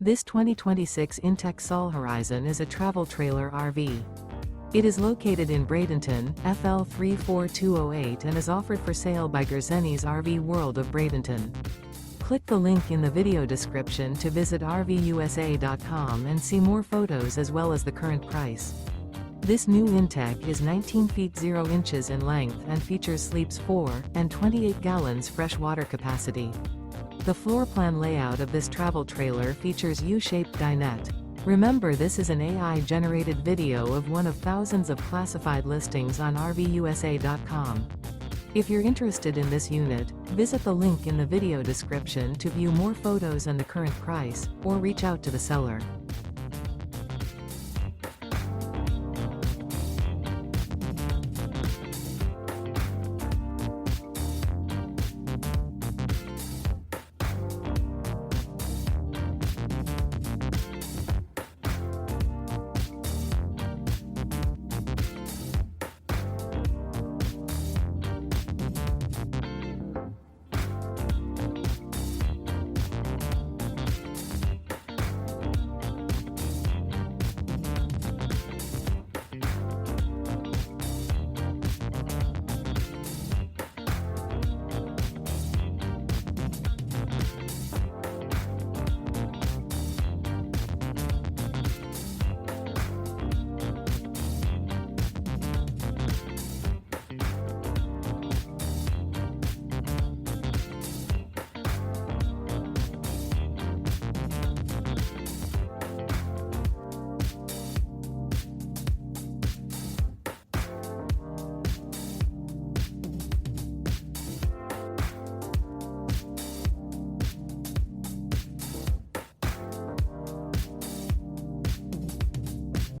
This 2026 inTech Sol Horizon is a travel trailer RV. It is located in Bradenton, FL 34208 and is offered for sale by Gerzeny's RV World of Bradenton. Click the link in the video description to visit RVUSA.com and see more photos as well as the current price. This new inTech is 19 feet 0 inches in length and features sleeps 4 and 28 gallons fresh water capacity. The floor plan layout of this travel trailer features U-Shaped Dinette. Remember, this is an AI-generated video of one of thousands of classified listings on RVUSA.com. If you're interested in this unit, visit the link in the video description to view more photos and the current price, or reach out to the seller.